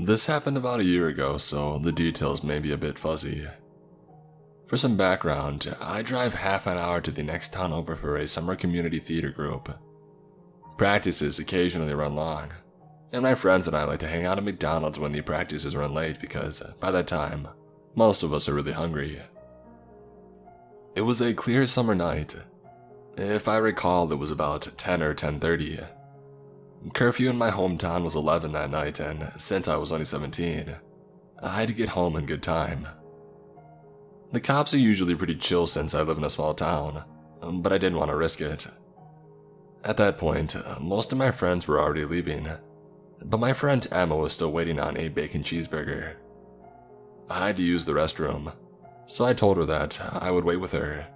This happened about a year ago, so the details may be a bit fuzzy. For some background, I drive half an hour to the next town over for a summer community theater group. Practices occasionally run long, and my friends and I like to hang out at McDonald's when the practices run late because, by that time, most of us are really hungry. It was a clear summer night. If I recall, it was about 10 or 10:30. Curfew in my hometown was 11 that night, and since I was only 17, I had to get home in good time. The cops are usually pretty chill since I live in a small town, but I didn't want to risk it. At that point, most of my friends were already leaving, but my friend Emma was still waiting on a bacon cheeseburger. I had to use the restroom, so I told her that I would wait with her.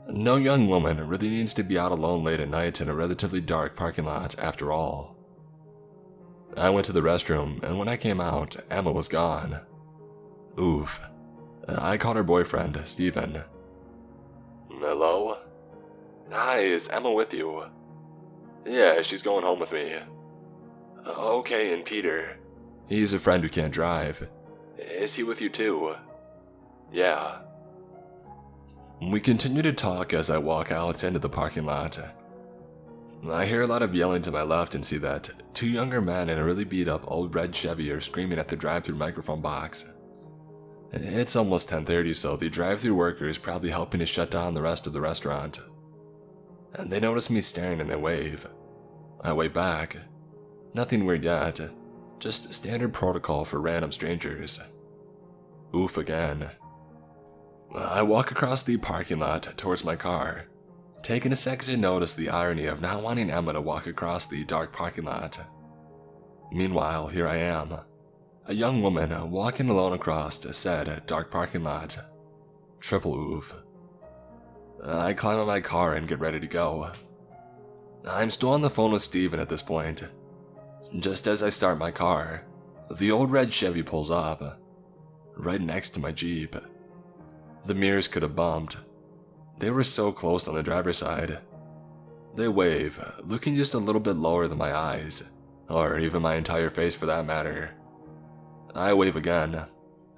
No young woman really needs to be out alone late at night in a relatively dark parking lot, after all. I went to the restroom, and when I came out, Emma was gone. Oof. I called her boyfriend, Steven. Hello? Hi, is Emma with you? Yeah, she's going home with me. Okay, and Peter? He's a friend who can't drive. Is he with you too? Yeah. We continue to talk as I walk out into the parking lot. I hear a lot of yelling to my left and see that two younger men in a really beat-up old red Chevy are screaming at the drive-thru microphone box. It's almost 10:30, so the drive-thru worker is probably helping to shut down the rest of the restaurant. And they notice me staring and they wave. I wave back. Nothing weird yet, just standard protocol for random strangers. Oof again. I walk across the parking lot towards my car, taking a second to notice the irony of not wanting Emma to walk across the dark parking lot. Meanwhile, here I am, a young woman walking alone across said dark parking lot. Triple oof. I climb in my car and get ready to go. I'm still on the phone with Steven at this point. Just as I start my car, the old red Chevy pulls up, right next to my Jeep. The mirrors could have bumped. They were so close on the driver's side. They wave, looking just a little bit lower than my eyes, or even my entire face for that matter. I wave again,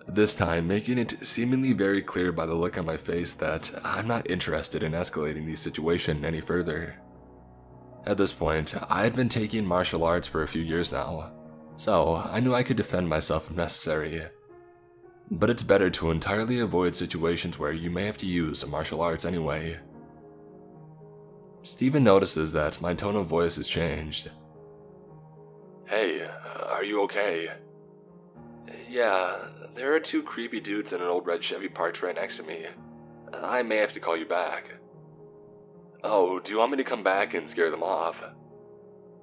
this time making it seemingly very clear by the look on my face that I'm not interested in escalating the situation any further. At this point, I had been taking martial arts for a few years now, so I knew I could defend myself if necessary. But it's better to entirely avoid situations where you may have to use martial arts anyway. Steven notices that my tone of voice has changed. Hey, are you okay? Yeah, there are two creepy dudes in an old red Chevy parked right next to me. I may have to call you back. Oh, do you want me to come back and scare them off?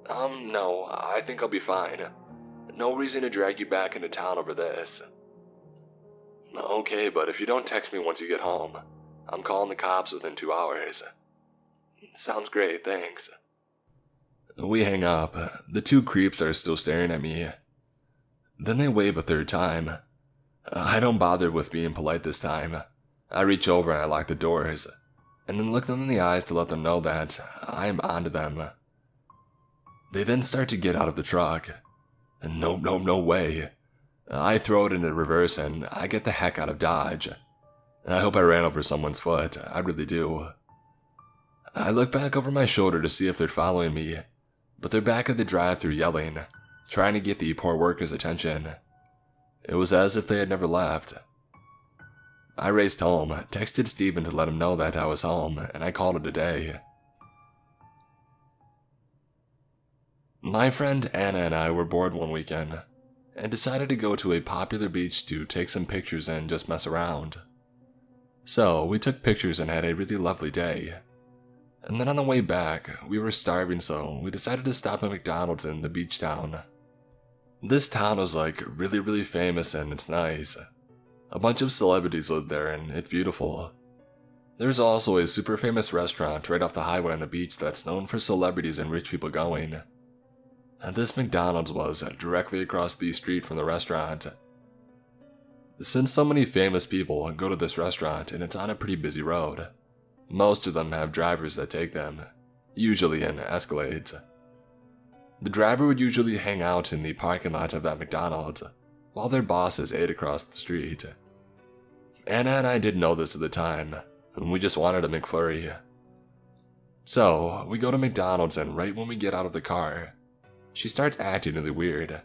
No, I think I'll be fine. No reason to drag you back into town over this. Okay, but if you don't text me once you get home, I'm calling the cops within 2 hours. Sounds great, thanks. We hang up. The two creeps are still staring at me. Then they wave a third time. I don't bother with being polite this time. I reach over and I lock the doors, and then look them in the eyes to let them know that I'm onto them. They then start to get out of the truck. No way. I throw it into reverse and I get the heck out of Dodge. I hope I ran over someone's foot, I really do. I look back over my shoulder to see if they're following me, but they're back at the drive-thru yelling, trying to get the poor workers' attention. It was as if they had never left. I raced home, texted Steven to let him know that I was home, and I called it a day. My friend Anna and I were bored one weekend, and decided to go to a popular beach to take some pictures and just mess around. So, we took pictures and had a really lovely day. And then on the way back, we were starving, so we decided to stop at McDonald's in the beach town. This town is like really famous and it's nice. A bunch of celebrities live there and it's beautiful. There's also a super famous restaurant right off the highway on the beach that's known for celebrities and rich people going. And this McDonald's was directly across the street from the restaurant. Since so many famous people go to this restaurant and it's on a pretty busy road, most of them have drivers that take them, usually in Escalades. The driver would usually hang out in the parking lot of that McDonald's, while their bosses ate across the street. Anna and I didn't know this at the time, and we just wanted a McFlurry. So, we go to McDonald's, and right when we get out of the car, she starts acting really weird.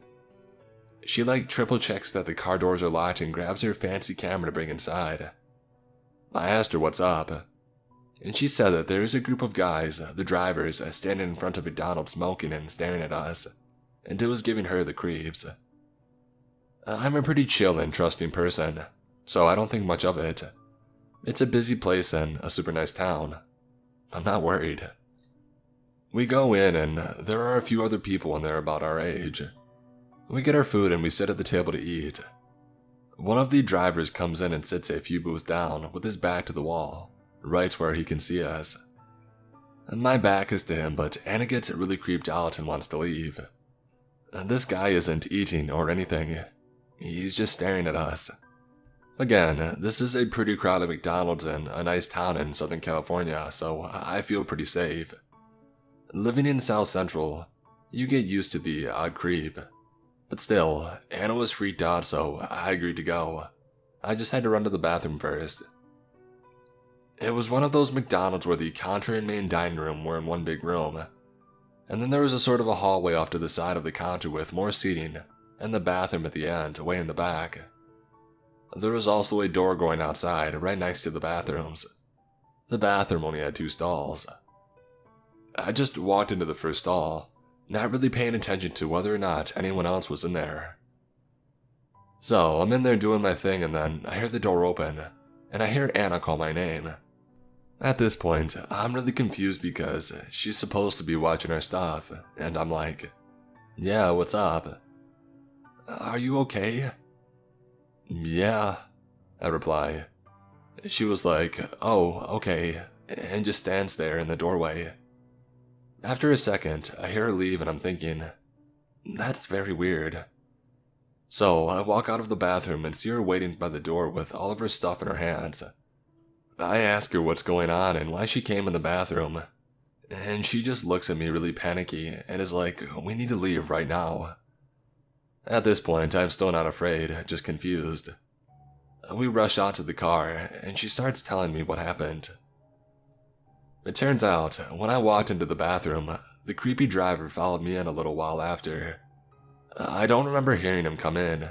She triple checks that the car doors are locked and grabs her fancy camera to bring inside. I asked her what's up, and she said that there is a group of guys, the drivers, standing in front of McDonald's smoking and staring at us, and it was giving her the creeps. I'm a pretty chill and trusting person, so I don't think much of it. It's a busy place and a super nice town. I'm not worried. We go in, and there are a few other people in there about our age. We get our food and we sit at the table to eat. One of the drivers comes in and sits a few booths down with his back to the wall, right where he can see us. My back is to him, but Anna gets really creeped out and wants to leave. This guy isn't eating or anything. He's just staring at us. Again, this is a pretty crowded McDonald's in a nice town in Southern California, so I feel pretty safe. Living in South Central, you get used to the odd creep. But still, Anna was freaked out, so I agreed to go. I just had to run to the bathroom first. It was one of those McDonald's where the counter and main dining room were in one big room. And then there was a sort of a hallway off to the side of the counter with more seating, and the bathroom at the end, way in the back. There was also a door going outside, right next to the bathrooms. The bathroom only had 2 stalls. I just walked into the first stall, not really paying attention to whether or not anyone else was in there. So, I'm in there doing my thing, and then I hear the door open, and I hear Anna call my name. At this point, I'm really confused because she's supposed to be watching our stuff, and I'm like, "Yeah, what's up? Are you okay?" "Yeah," I reply. She was like, "Oh, okay," and just stands there in the doorway. After a second, I hear her leave and I'm thinking, that's very weird. So I walk out of the bathroom and see her waiting by the door with all of her stuff in her hands. I ask her what's going on and why she came in the bathroom, and she just looks at me really panicky and is like, "We need to leave right now." At this point, I'm still not afraid, just confused. We rush out to the car, and she starts telling me what happened. It turns out, when I walked into the bathroom, the creepy driver followed me in a little while after. I don't remember hearing him come in,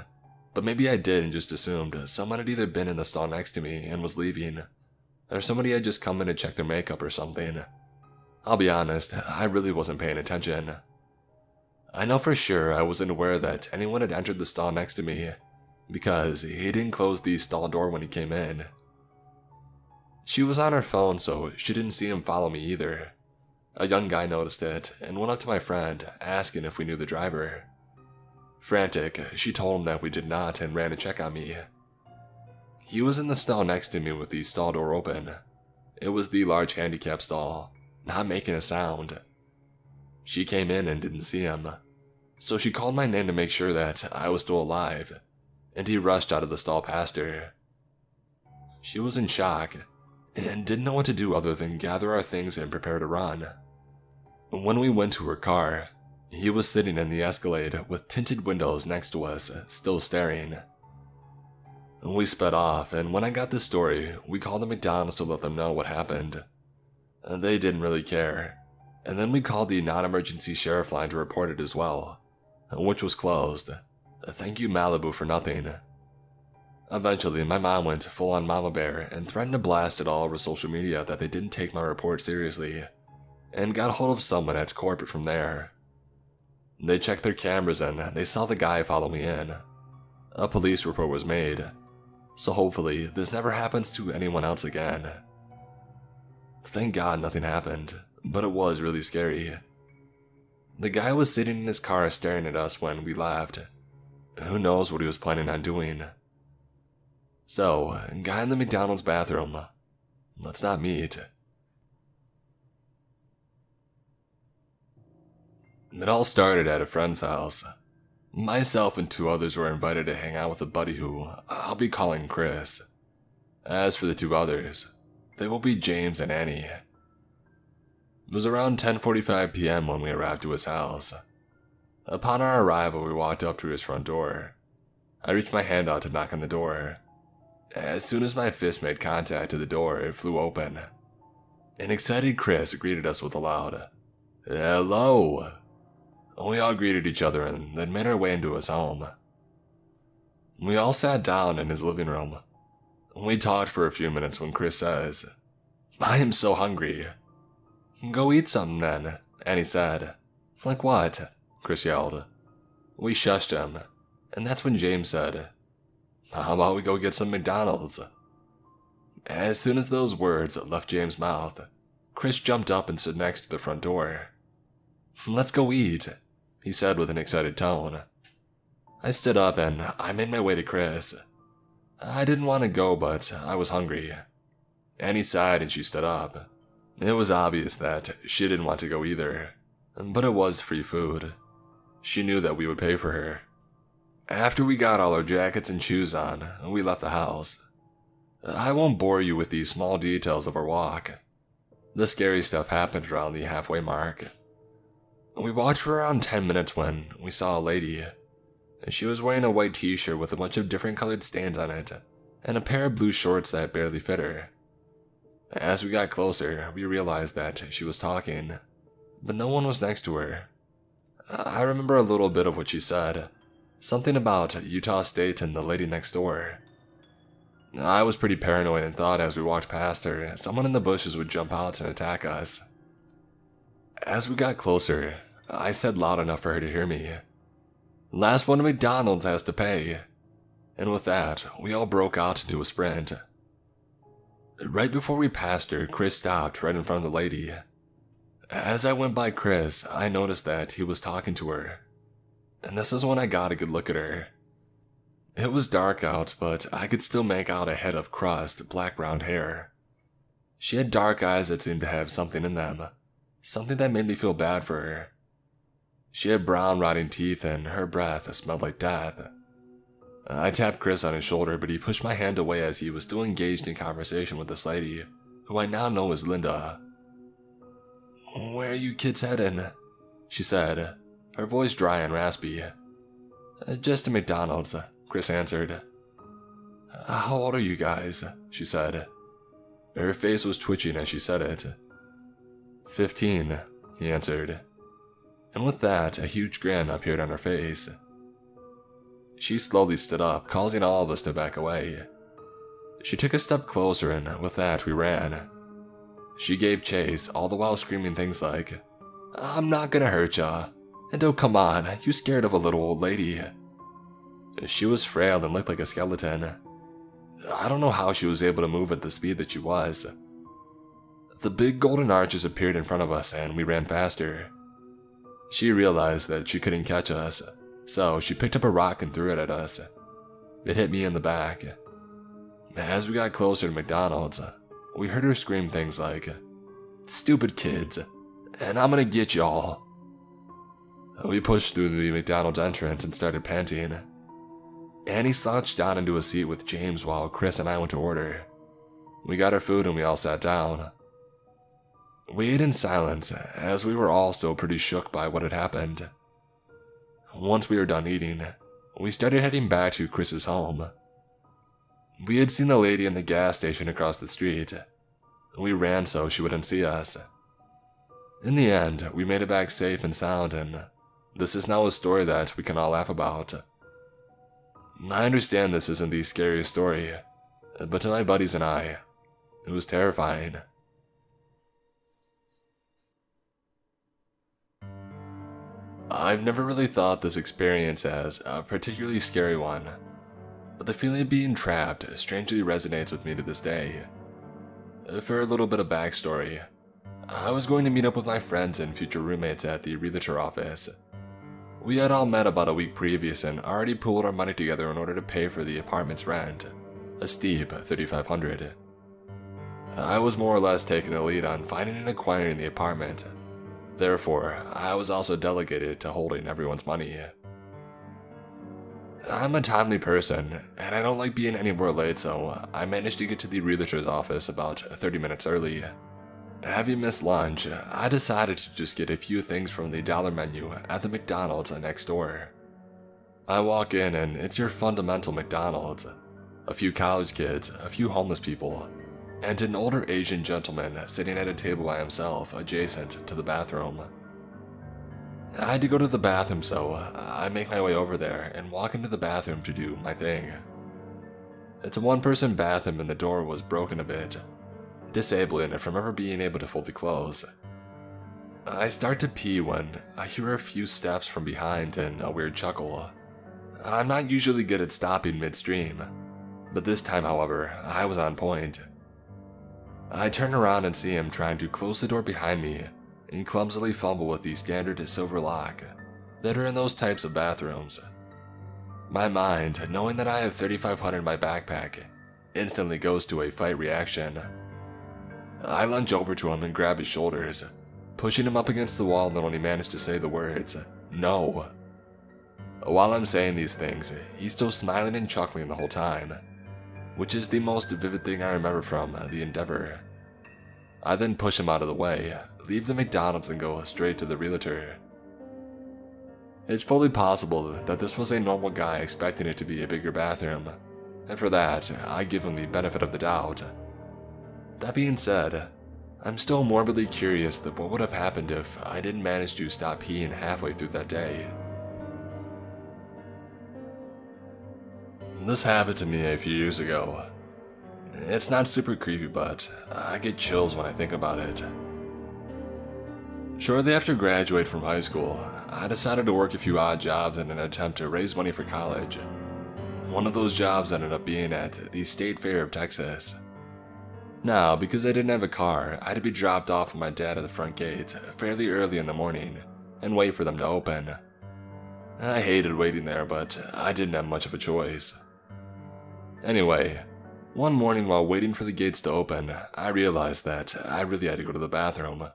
but maybe I did and just assumed someone had either been in the stall next to me and was leaving, or somebody had just come in to check their makeup or something. I'll be honest, I really wasn't paying attention. I know for sure I wasn't aware that anyone had entered the stall next to me, because he didn't close the stall door when he came in. She was on her phone, so she didn't see him follow me either. A young guy noticed it and went up to my friend, asking if we knew the driver. Frantic, she told him that we did not and ran to check on me. He was in the stall next to me with the stall door open. It was the large handicap stall, not making a sound. She came in and didn't see him, so she called my name to make sure that I was still alive, and he rushed out of the stall past her. She was in shock, and didn't know what to do other than gather our things and prepare to run. When we went to her car, he was sitting in the Escalade with tinted windows next to us, still staring. We sped off, and when I got this story, we called the McDonald's to let them know what happened. They didn't really care, and then we called the non-emergency sheriff line to report it as well, which was closed. Thank you Malibu for nothing. Eventually, my mom went full-on mama bear and threatened to blast it all over social media that they didn't take my report seriously, and got hold of someone at corporate from there. They checked their cameras and they saw the guy follow me in. A police report was made, so hopefully this never happens to anyone else again. Thank God nothing happened, but it was really scary. The guy was sitting in his car staring at us when we left. Who knows what he was planning on doing. So, guy in the McDonald's bathroom. Let's not meet. It all started at a friend's house. Myself and 2 others were invited to hang out with a buddy who I'll be calling Chris. As for the 2 others, they will be James and Annie. It was around 10:45 p.m. when we arrived to his house. Upon our arrival, we walked up to his front door. I reached my hand out to knock on the door. As soon as my fist made contact to the door, it flew open. An excited Chris greeted us with a loud, "Hello!" We all greeted each other and then made our way into his home. We all sat down in his living room. We talked for a few minutes when Chris says, "I am so hungry." "Go eat something then," Annie said. "Like what?" Chris yelled. We shushed him, and that's when James said, "How about we go get some McDonald's?" As soon as those words left James' mouth, Chris jumped up and stood next to the front door. "Let's go eat," he said with an excited tone. I stood up and I made my way to Chris. I didn't want to go, but I was hungry. Annie sighed and she stood up. It was obvious that she didn't want to go either, but it was free food. She knew that we would pay for her. After we got all our jackets and shoes on, we left the house. I won't bore you with these small details of our walk. The scary stuff happened around the halfway mark. We walked for around 10 minutes when we saw a lady. She was wearing a white t-shirt with a bunch of different colored stains on it, and a pair of blue shorts that barely fit her. As we got closer, we realized that she was talking, but no one was next to her. I remember a little bit of what she said, something about Utah State and the lady next door. I was pretty paranoid and thought as we walked past her, someone in the bushes would jump out and attack us. As we got closer, I said loud enough for her to hear me, "Last one to McDonald's has to pay." And with that, we all broke out into a sprint. Right before we passed her, Chris stopped right in front of the lady. As I went by Chris, I noticed that he was talking to her. And this is when I got a good look at her. It was dark out, but I could still make out a head of crust, black-brown hair. She had dark eyes that seemed to have something in them, something that made me feel bad for her. She had brown, rotting teeth, and her breath smelled like death. I tapped Chris on his shoulder, but he pushed my hand away as he was still engaged in conversation with this lady, who I now know as Linda. "Where are you kids heading?" she said, her voice dry and raspy. "Just to McDonald's," Chris answered. "How old are you guys?" she said. Her face was twitching as she said it. 15, he answered. And with that, a huge grin appeared on her face. She slowly stood up, causing all of us to back away. She took a step closer, and with that, we ran. She gave chase, all the while screaming things like, "I'm not gonna hurt ya," and "Oh, come on, you scared of a little old lady." She was frail and looked like a skeleton. I don't know how she was able to move at the speed that she was. The big golden arches appeared in front of us, and we ran faster. She realized that she couldn't catch us, so she picked up a rock and threw it at us. It hit me in the back. As we got closer to McDonald's, we heard her scream things like, "Stupid kids, and I'm gonna get y'all." We pushed through the McDonald's entrance and started panting. Annie slouched down into a seat with James while Chris and I went to order. We got our food and we all sat down. We ate in silence, as we were all still pretty shook by what had happened. Once we were done eating, we started heading back to Chris's home. We had seen the lady in the gas station across the street. We ran so she wouldn't see us. In the end, we made it back safe and sound, and this is now a story that we can all laugh about. I understand this isn't the scariest story, but to my buddies and I, it was terrifying. I've never really thought this experience as a particularly scary one, but the feeling of being trapped strangely resonates with me to this day. For a little bit of backstory, I was going to meet up with my friends and future roommates at the realtor office. We had all met about a week previous and already pooled our money together in order to pay for the apartment's rent, a steep $3,500. I was more or less taking the lead on finding and acquiring the apartment. Therefore, I was also delegated to holding everyone's money. I'm a timely person, and I don't like being anywhere late, so I managed to get to the realtor's office about 30 minutes early. Having missed lunch, I decided to just get a few things from the dollar menu at the McDonald's next door. I walk in and it's your fundamental McDonald's. A few college kids, a few homeless people, and an older Asian gentleman sitting at a table by himself adjacent to the bathroom. I had to go to the bathroom, so I make my way over there and walk into the bathroom to do my thing. It's a one-person bathroom and the door was broken a bit, disabling it from ever being able to fully close. I start to pee when I hear a few steps from behind and a weird chuckle. I'm not usually good at stopping midstream, but this time, however, I was on point. I turn around and see him trying to close the door behind me and clumsily fumble with the standard silver lock that are in those types of bathrooms. My mind, knowing that I have 3,500 in my backpack, instantly goes to a fight reaction. I lunge over to him and grab his shoulders, pushing him up against the wall and only manage to say the words, "No." While I'm saying these things, he's still smiling and chuckling the whole time, which is the most vivid thing I remember from the endeavor. I then push him out of the way, leave the McDonald's and go straight to the realtor. It's fully possible that this was a normal guy expecting it to be a bigger bathroom, and for that, I give him the benefit of the doubt. That being said, I'm still morbidly curious that what would have happened if I didn't manage to stop peeing halfway through that day. This happened to me a few years ago. It's not super creepy, but I get chills when I think about it. Shortly after graduating from high school, I decided to work a few odd jobs in an attempt to raise money for college. One of those jobs ended up being at the State Fair of Texas. Now, because I didn't have a car, I had to be dropped off with my dad at the front gate fairly early in the morning and wait for them to open. I hated waiting there, but I didn't have much of a choice. Anyway, one morning while waiting for the gates to open, I realized that I really had to go to the bathroom.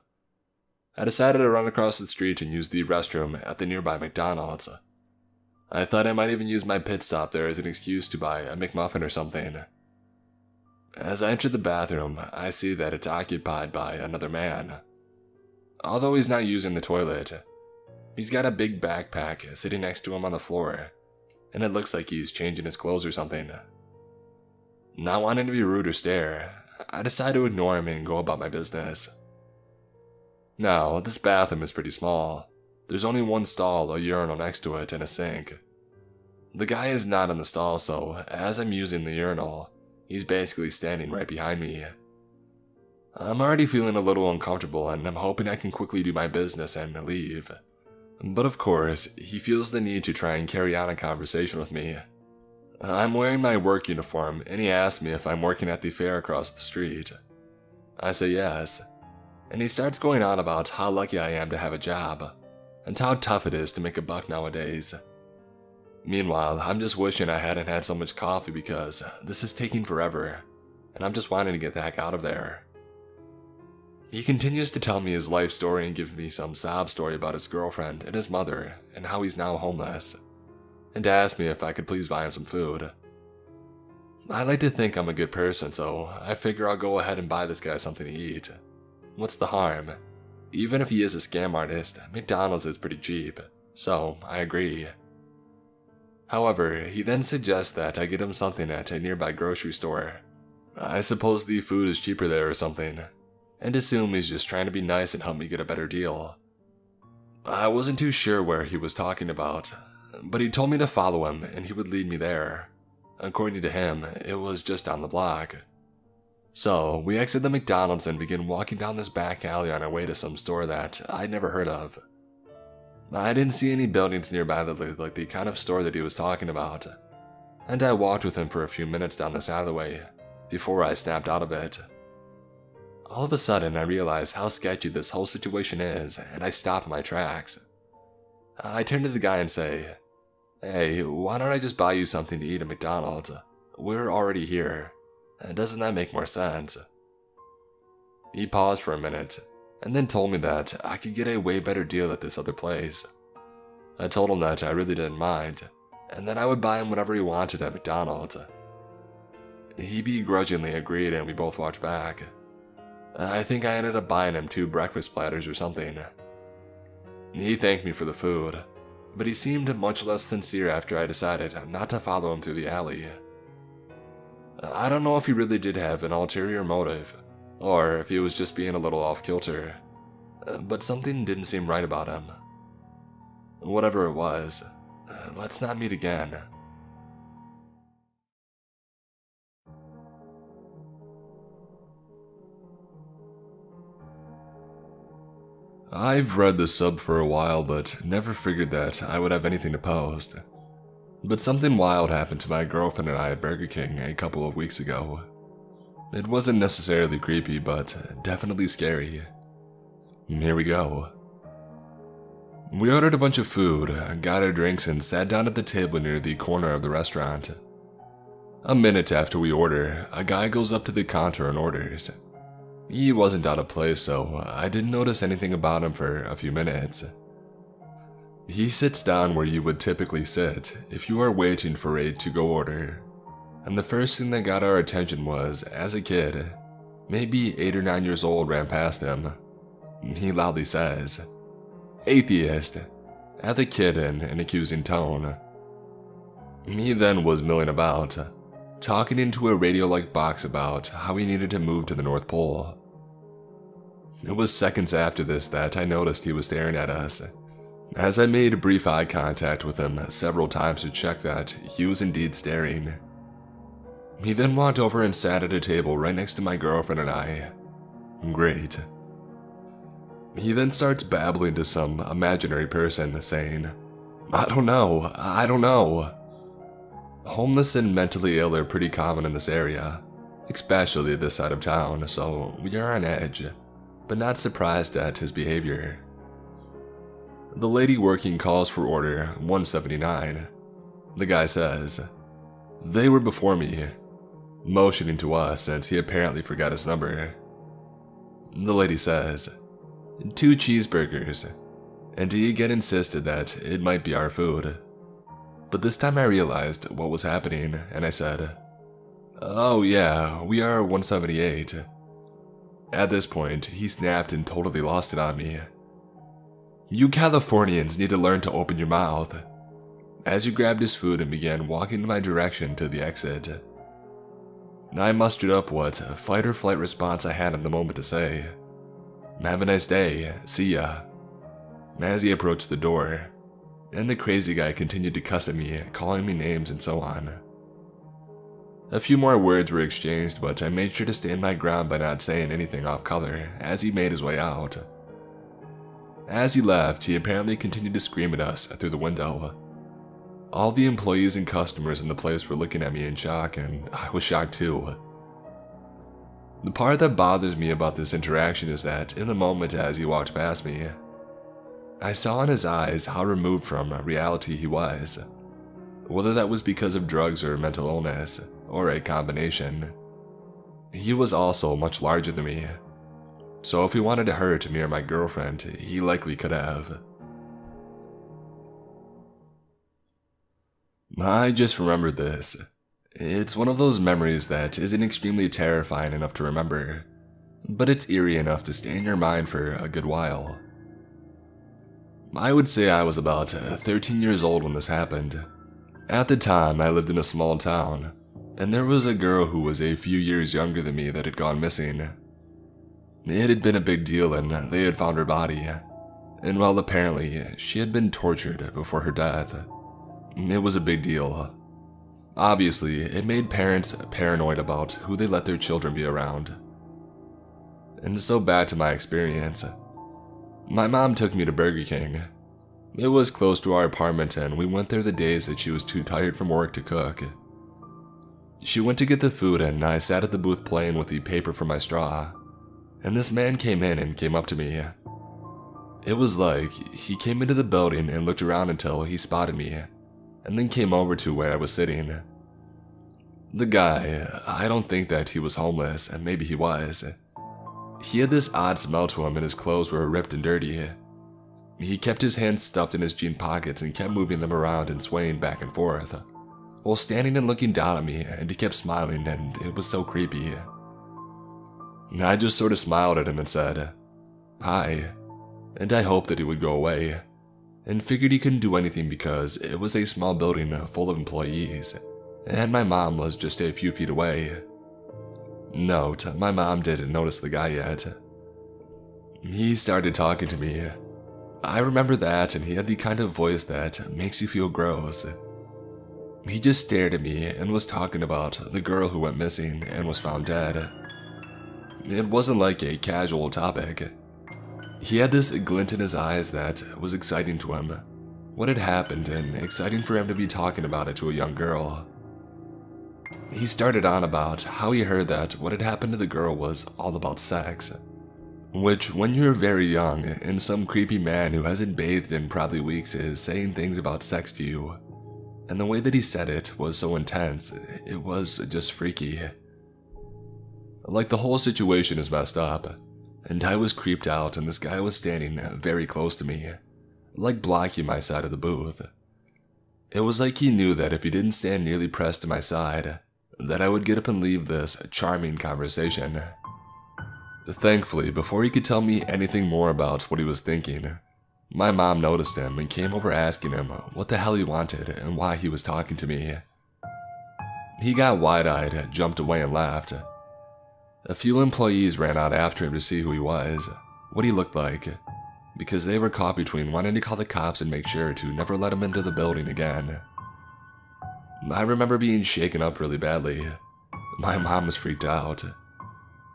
I decided to run across the street and use the restroom at the nearby McDonald's. I thought I might even use my pit stop there as an excuse to buy a McMuffin or something. As I enter the bathroom, I see that it's occupied by another man. Although he's not using the toilet, he's got a big backpack sitting next to him on the floor, and it looks like he's changing his clothes or something. Not wanting to be rude or stare, I decide to ignore him and go about my business. Now, this bathroom is pretty small. There's only one stall, a urinal next to it, and a sink. The guy is not in the stall, so as I'm using the urinal, he's basically standing right behind me. I'm already feeling a little uncomfortable and I'm hoping I can quickly do my business and leave. But of course, he feels the need to try and carry on a conversation with me. I'm wearing my work uniform and he asks me if I'm working at the fair across the street. I say yes, and he starts going on about how lucky I am to have a job, and how tough it is to make a buck nowadays. Meanwhile, I'm just wishing I hadn't had so much coffee because this is taking forever, and I'm just wanting to get the heck out of there. He continues to tell me his life story and gives me some sob story about his girlfriend and his mother and how he's now homeless, and asks me if I could please buy him some food. I like to think I'm a good person, so I figure I'll go ahead and buy this guy something to eat. What's the harm? Even if he is a scam artist, McDonald's is pretty cheap, so I agree. However, he then suggests that I get him something at a nearby grocery store. I suppose the food is cheaper there or something, and assume he's just trying to be nice and help me get a better deal. I wasn't too sure where he was talking about, but he told me to follow him and he would lead me there. According to him, it was just down the block. So, we exit the McDonald's and begin walking down this back alley on our way to some store that I'd never heard of. I didn't see any buildings nearby that looked like the kind of store that he was talking about, and I walked with him for a few minutes down this alleyway before I snapped out of it. All of a sudden, I realized how sketchy this whole situation is, and I stopped in my tracks. I turn to the guy and say, "Hey, why don't I just buy you something to eat at McDonald's? We're already here. Doesn't that make more sense?" He paused for a minute, and then told me that I could get a way better deal at this other place. I told him that I really didn't mind, and that I would buy him whatever he wanted at McDonald's. He begrudgingly agreed and we both walked back. I think I ended up buying him 2 breakfast platters or something. He thanked me for the food, but he seemed much less sincere after I decided not to follow him through the alley. I don't know if he really did have an ulterior motive, or if he was just being a little off-kilter, but something didn't seem right about him. Whatever it was, let's not meet again. I've read the sub for a while, but never figured that I would have anything to post. But something wild happened to my girlfriend and I at Burger King a couple of weeks ago. It wasn't necessarily creepy, but definitely scary. Here we go. We ordered a bunch of food, got our drinks, and sat down at the table near the corner of the restaurant. A minute after we order, a guy goes up to the counter and orders. He wasn't out of place, so I didn't notice anything about him for a few minutes. He sits down where you would typically sit if you are waiting for a to-go order. And the first thing that got our attention was, as a kid, maybe 8 or 9 years old, ran past him. He loudly says, "Atheist," at the kid in an accusing tone. He then was milling about, talking into a radio-like box about how he needed to move to the North Pole. It was seconds after this that I noticed he was staring at us, as I made brief eye contact with him several times to check that he was indeed staring. He then walked over and sat at a table right next to my girlfriend and I. Great. He then starts babbling to some imaginary person, saying, I don't know. Homeless and mentally ill are pretty common in this area, especially this side of town, so we are on edge, but not surprised at his behavior. The lady working calls for order 179. The guy says, "They were before me," motioning to us since he apparently forgot his number. The lady says, "2 cheeseburgers," and he again insisted that it might be our food. But this time I realized what was happening, and I said, "Oh yeah, we are 178. At this point, he snapped and totally lost it on me. "You Californians need to learn to open your mouth," as he grabbed his food and began walking in my direction to the exit. I mustered up what fight or flight response I had at the moment to say, "Have a nice day, see ya," as he approached the door, and the crazy guy continued to cuss at me, calling me names and so on. A few more words were exchanged, but I made sure to stand my ground by not saying anything off color as he made his way out. As he left, he apparently continued to scream at us through the window. All the employees and customers in the place were looking at me in shock, and I was shocked too. The part that bothers me about this interaction is that in the moment as he walked past me, I saw in his eyes how removed from reality he was, whether that was because of drugs or mental illness, or a combination. He was also much larger than me, so if he wanted to hurt me or my girlfriend, he likely could have. I just remembered this. It's one of those memories that isn't extremely terrifying enough to remember, but it's eerie enough to stay in your mind for a good while. I would say I was about 13 years old when this happened. At the time, I lived in a small town, and there was a girl who was a few years younger than me that had gone missing. It had been a big deal, and they had found her body, and well, apparently, she had been tortured before her death. It was a big deal. Obviously, it made parents paranoid about who they let their children be around. And so back to my experience. My mom took me to Burger King. It was close to our apartment, and we went there the days that she was too tired from work to cook. She went to get the food, and I sat at the booth playing with the paper for my straw, and this man came in and came up to me. It was like he came into the building and looked around until he spotted me, and then came over to where I was sitting. The guy, I don't think that he was homeless, and maybe he was. He had this odd smell to him, and his clothes were ripped and dirty. He kept his hands stuffed in his jean pockets and kept moving them around and swaying back and forth, while standing and looking down at me, and he kept smiling, and it was so creepy. I just sort of smiled at him and said, "Hi," and I hoped that he would go away, and figured he couldn't do anything because it was a small building full of employees, and my mom was just a few feet away. Note, my mom didn't notice the guy yet. He started talking to me. I remember that, and he had the kind of voice that makes you feel gross. He just stared at me and was talking about the girl who went missing and was found dead. It wasn't like a casual topic. He had this glint in his eyes that was exciting to him, what had happened, and exciting for him to be talking about it to a young girl. He started on about how he heard that what had happened to the girl was all about sex, which when you're very young and some creepy man who hasn't bathed in probably weeks is saying things about sex to you, and the way that he said it was so intense, it was just freaky. Like the whole situation is messed up, and I was creeped out and this guy was standing very close to me, like blocking my side of the booth. It was like he knew that if he didn't stand nearly pressed to my side, that I would get up and leave this charming conversation. Thankfully, before he could tell me anything more about what he was thinking, my mom noticed him and came over asking him what the hell he wanted and why he was talking to me. He got wide-eyed, jumped away and laughed. A few employees ran out after him to see who he was, what he looked like, because they were caught between wanting to call the cops and make sure to never let him into the building again. I remember being shaken up really badly. My mom was freaked out.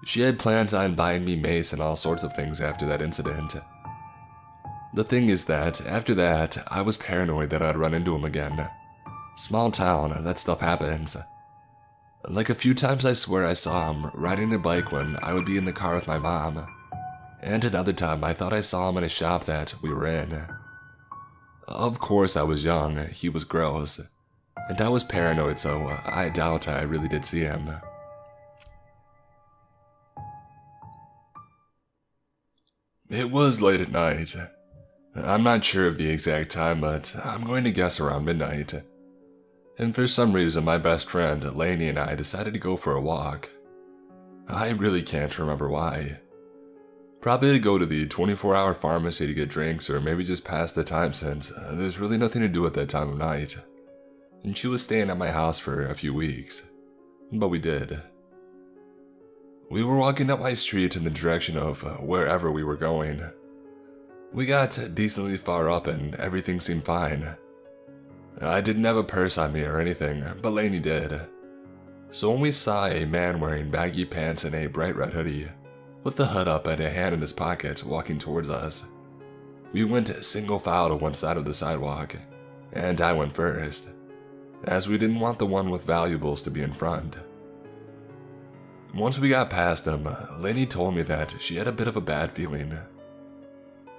She had plans on buying me mace and all sorts of things after that incident. The thing is that, after that, I was paranoid that I'd run into him again. Small town, that stuff happens. Like a few times I swear I saw him riding a bike when I would be in the car with my mom. And another time I thought I saw him in a shop that we were in. Of course I was young, he was gross. And I was paranoid, so I doubt I really did see him. It was late at night. I'm not sure of the exact time, but I'm going to guess around midnight. And for some reason my best friend, Lainey, and I decided to go for a walk. I really can't remember why. Probably to go to the 24-hour pharmacy to get drinks, or maybe just pass the time since there's really nothing to do at that time of night. And she was staying at my house for a few weeks. But we did. We were walking up my street in the direction of wherever we were going. We got decently far up and everything seemed fine. I didn't have a purse on me or anything, but Lainey did. So when we saw a man wearing baggy pants and a bright red hoodie, with the hood up and a hand in his pocket walking towards us, we went single file to one side of the sidewalk, and I went first, as we didn't want the one with valuables to be in front. Once we got past him, Lainey told me that she had a bit of a bad feeling.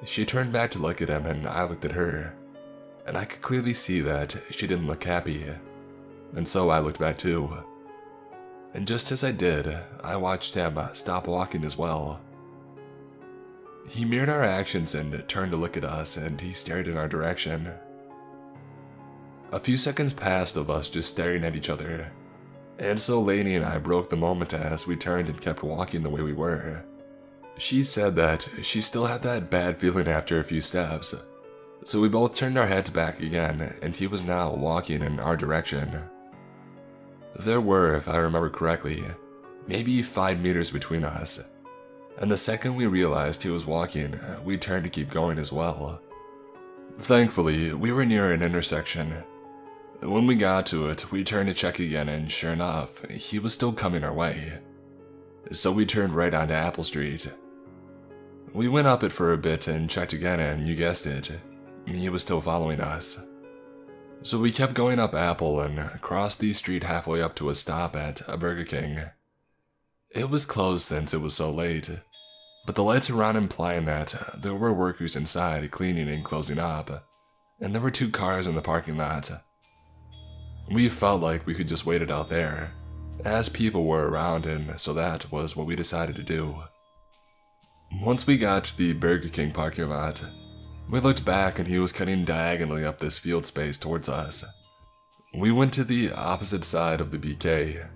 She turned back to look at him and I looked at her, and I could clearly see that she didn't look happy, and so I looked back too. And just as I did, I watched him stop walking as well. He mirrored our actions and turned to look at us, and he stared in our direction. A few seconds passed of us just staring at each other, and so Lainey and I broke the moment as we turned and kept walking the way we were. She said that she still had that bad feeling after a few steps, so we both turned our heads back again, and he was now walking in our direction. There were, if I remember correctly, maybe 5 meters between us, and the second we realized he was walking, we turned to keep going as well. Thankfully, we were near an intersection. When we got to it, we turned to check again, and sure enough, he was still coming our way. So we turned right onto Apple Street. We went up it for a bit and checked again, and you guessed it, he was still following us. So we kept going up Apple and crossed the street halfway up to a stop at a Burger King. It was closed since it was so late, but the lights around implying that there were workers inside cleaning and closing up, and there were 2 cars in the parking lot. We felt like we could just wait it out there, as people were around, and so that was what we decided to do. Once we got to the Burger King parking lot, we looked back and he was cutting diagonally up this field space towards us. We went to the opposite side of the BK,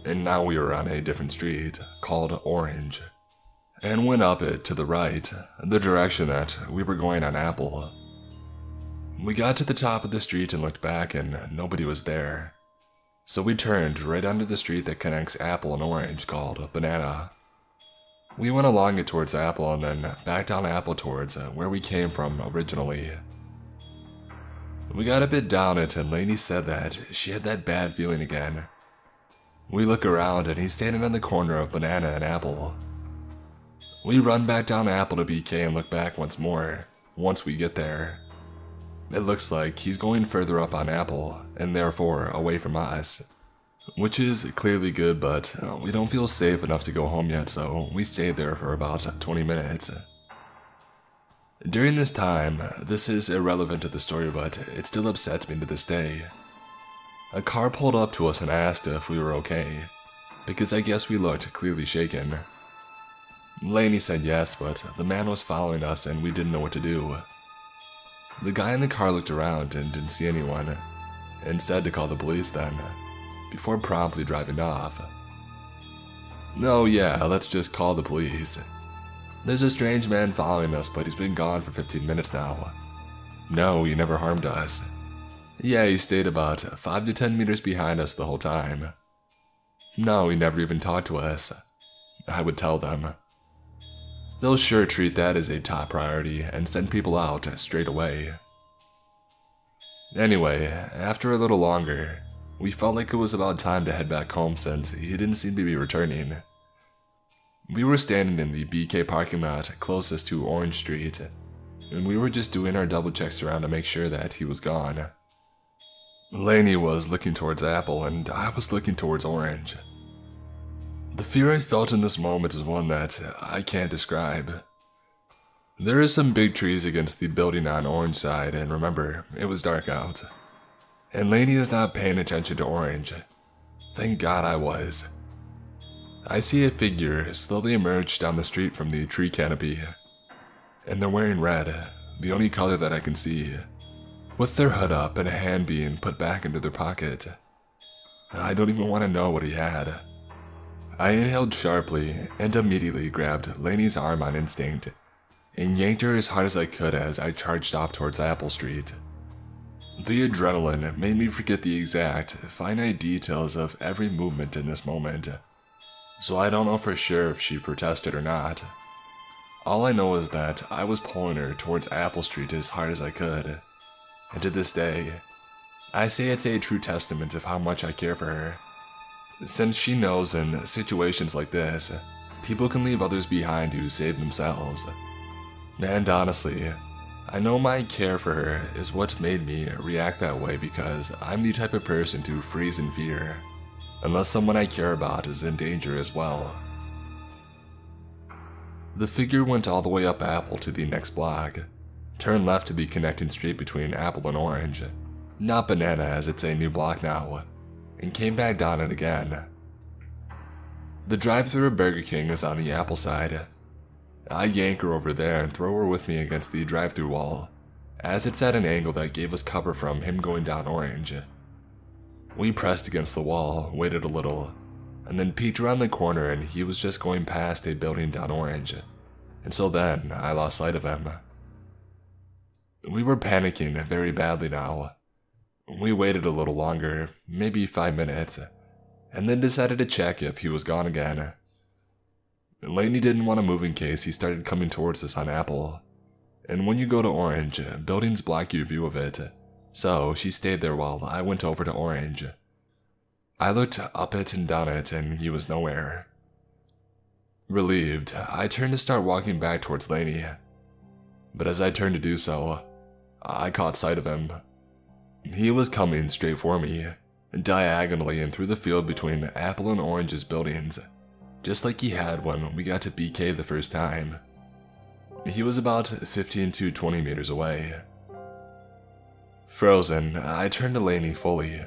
and now we were on a different street, called Orange, and went up it to the right, the direction that we were going on Apple. We got to the top of the street and looked back, and nobody was there. So we turned right onto the street that connects Apple and Orange, called Banana. We went along it towards Apple and then back down Apple towards where we came from originally. We got a bit down it and Lainey said that she had that bad feeling again. We look around and he's standing on the corner of Banana and Apple. We run back down Apple to BK and look back once more, once we get there. It looks like he's going further up on Apple, and therefore away from us. Which is clearly good, but we don't feel safe enough to go home yet, so we stayed there for about 20 minutes. During this time, this is irrelevant to the story, but it still upsets me to this day. A car pulled up to us and asked if we were okay, because I guess we looked clearly shaken. Lainey said yes, but the man was following us and we didn't know what to do. The guy in the car looked around and didn't see anyone, and said to call the police then, before promptly driving off. No, yeah, let's just call the police. There's a strange man following us, but he's been gone for 15 minutes now. No, he never harmed us. Yeah, he stayed about 5 to 10 meters behind us the whole time. No, he never even talked to us. I would tell them. They'll sure treat that as a top priority and send people out straight away. Anyway, after a little longer, we felt like it was about time to head back home since he didn't seem to be returning. We were standing in the BK parking lot closest to Orange Street, and we were just doing our double checks around to make sure that he was gone. Lainey was looking towards Apple and I was looking towards Orange. The fear I felt in this moment is one that I can't describe. There is some big trees against the building on Orange side, and remember, it was dark out. And Lainey is not paying attention to Orange. Thank God I was. I see a figure slowly emerge down the street from the tree canopy. And they're wearing red, the only color that I can see, with their hood up and a hand being put back into their pocket. I don't even want to know what he had. I inhaled sharply and immediately grabbed Lainey's arm on instinct and yanked her as hard as I could as I charged off towards Apple Street. The adrenaline made me forget the exact, finite details of every movement in this moment, so I don't know for sure if she protested or not. All I know is that I was pulling her towards Apple Street as hard as I could, and to this day, I say it's a true testament of how much I care for her. Since she knows in situations like this, people can leave others behind to save themselves. And honestly, I know my care for her is what made me react that way because I'm the type of person to freeze in fear, unless someone I care about is in danger as well. The figure went all the way up Apple to the next block, turned left to the connecting street between Apple and Orange, not Banana as it's a new block now, and came back down it again. The drive-thru of Burger King is on the Apple side. I yank her over there and throw her with me against the drive-thru wall, as it's at an angle that gave us cover from him going down Orange. We pressed against the wall, waited a little, and then peeked around the corner and he was just going past a building down Orange. Until then, I lost sight of him. We were panicking very badly now. We waited a little longer, maybe 5 minutes, and then decided to check if he was gone again. Lainey didn't want to move in case he started coming towards us on Apple, and when you go to Orange, buildings block your view of it, so she stayed there while I went over to Orange. I looked up it and down it, and he was nowhere. Relieved, I turned to start walking back towards Lainey, but as I turned to do so, I caught sight of him. He was coming straight for me, diagonally and through the field between Apple and Orange's buildings, just like he had when we got to BK the first time. He was about 15 to 20 meters away. Frozen, I turned to Lainey fully.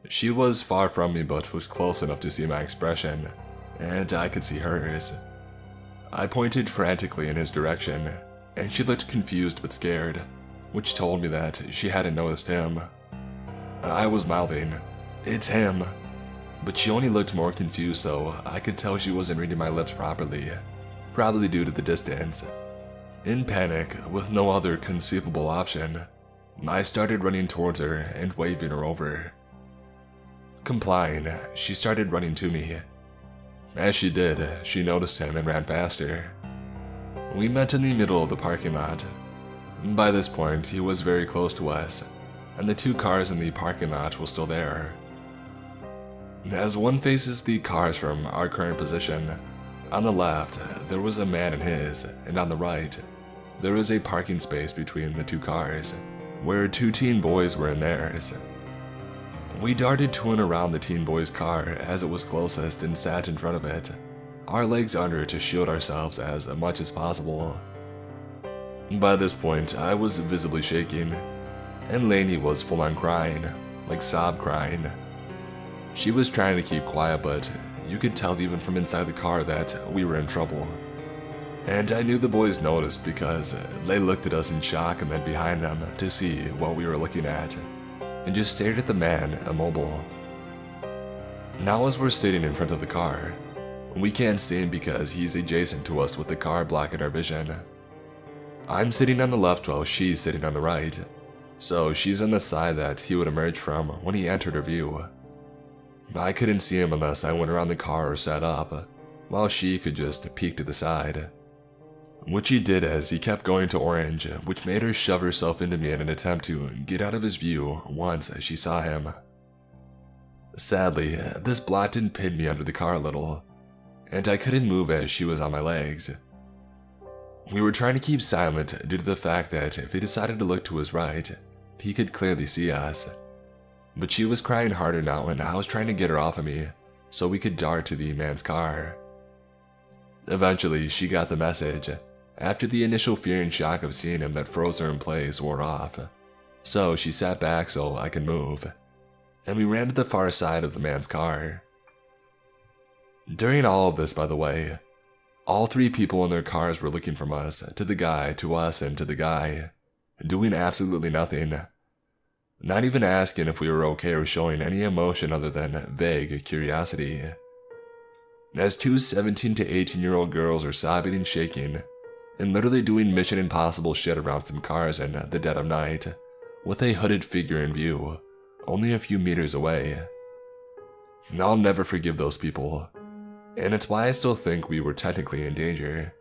She was far from me but was close enough to see my expression, and I could see hers. I pointed frantically in his direction, and she looked confused but scared, which told me that she hadn't noticed him. I was mouthing, "It's him," but she only looked more confused, so I could tell she wasn't reading my lips properly, probably due to the distance. In panic, with no other conceivable option, I started running towards her and waving her over. Complying, she started running to me. As she did, she noticed him and ran faster. We met in the middle of the parking lot. By this point, he was very close to us, and the two cars in the parking lot were still there. As one faces the cars from our current position, on the left, there was a man in his, and on the right, there was a parking space between the two cars, where two teen boys were in theirs. We darted to and around the teen boy's car as it was closest and sat in front of it, our legs under to shield ourselves as much as possible. By this point, I was visibly shaking, and Lainey was full on crying, like sob crying. She was trying to keep quiet, but you could tell even from inside the car that we were in trouble. And I knew the boys noticed because they looked at us in shock and then behind them to see what we were looking at, and just stared at the man, immobile. Now as we're sitting in front of the car, we can't see him because he's adjacent to us with the car blocking our vision. I'm sitting on the left while she's sitting on the right, so she's on the side that he would emerge from when he entered her view. I couldn't see him unless I went around the car or sat up, while she could just peek to the side. Which he did as he kept going to orange, which made her shove herself into me in an attempt to get out of his view once she saw him. Sadly, this block didn't pin me under the car a little, and I couldn't move as she was on my legs. We were trying to keep silent due to the fact that if he decided to look to his right, he could clearly see us. But she was crying harder now and I was trying to get her off of me so we could dart to the man's car. Eventually, she got the message, after the initial fear and shock of seeing him that froze her in place wore off. So she sat back so I could move, and we ran to the far side of the man's car. During all of this, by the way, all three people in their cars were looking from us, to the guy, to us, and to the guy, doing absolutely nothing. Not even asking if we were okay or showing any emotion other than vague curiosity. As two 17 to 18-year-old girls are sobbing and shaking, and literally doing Mission Impossible shit around some cars in the dead of night, with a hooded figure in view, only a few meters away. I'll never forgive those people, and it's why I still think we were technically in danger.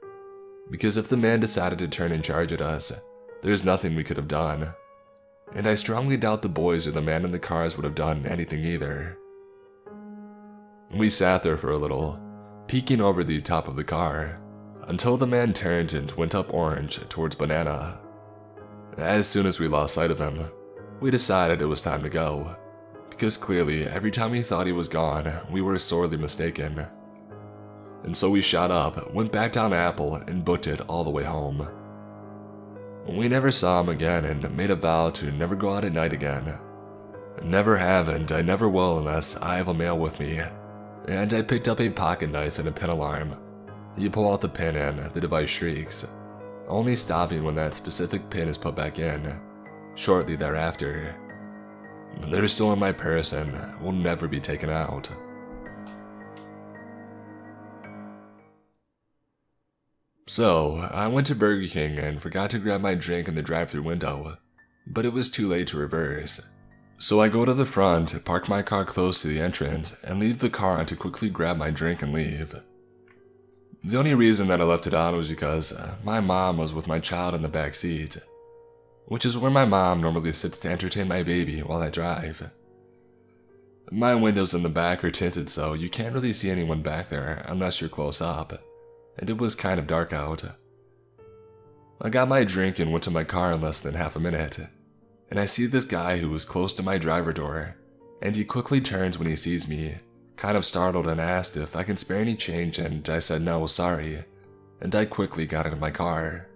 Because if the man decided to turn and charge at us, there's nothing we could have done. And I strongly doubt the boys or the man in the cars would have done anything either. We sat there for a little, peeking over the top of the car, until the man turned and went up orange towards Banana. As soon as we lost sight of him, we decided it was time to go, because clearly every time we thought he was gone, we were sorely mistaken. And so we shot up, went back down Apple, and booked it all the way home. We never saw him again and made a vow to never go out at night again. Never have, and I never will unless I have a mail with me. And I picked up a pocket knife and a pin alarm. You pull out the pin and the device shrieks, only stopping when that specific pin is put back in, shortly thereafter. They're still in my purse and will never be taken out. So, I went to Burger King and forgot to grab my drink in the drive-thru window, but it was too late to reverse. So I go to the front, park my car close to the entrance, and leave the car on to quickly grab my drink and leave. The only reason that I left it on was because my mom was with my child in the back seat, which is where my mom normally sits to entertain my baby while I drive. My windows in the back are tinted so you can't really see anyone back there unless you're close up, and it was kind of dark out. I got my drink and went to my car in less than half a minute, and I see this guy who was close to my driver door, and he quickly turns when he sees me, kind of startled, and asked if I can spare any change, and I said no, sorry, and I quickly got into my car.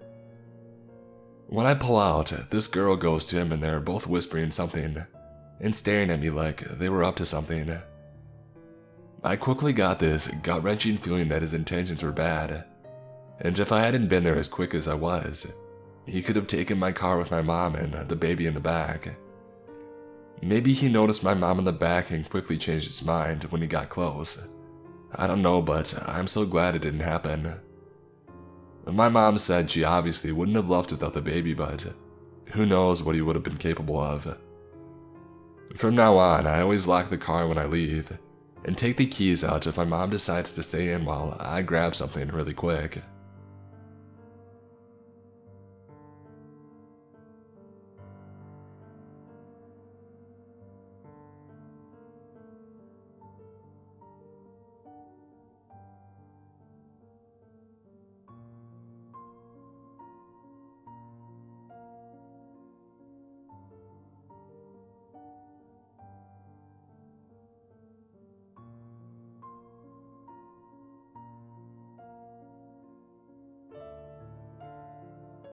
When I pull out, this girl goes to him and they're both whispering something, and staring at me like they were up to something. I quickly got this gut-wrenching feeling that his intentions were bad, and if I hadn't been there as quick as I was, he could have taken my car with my mom and the baby in the back. Maybe he noticed my mom in the back and quickly changed his mind when he got close. I don't know, but I'm so glad it didn't happen. My mom said she obviously wouldn't have left without the baby, but who knows what he would have been capable of. From now on, I always lock the car when I leave, and take the keys out if my mom decides to stay in while I grab something really quick.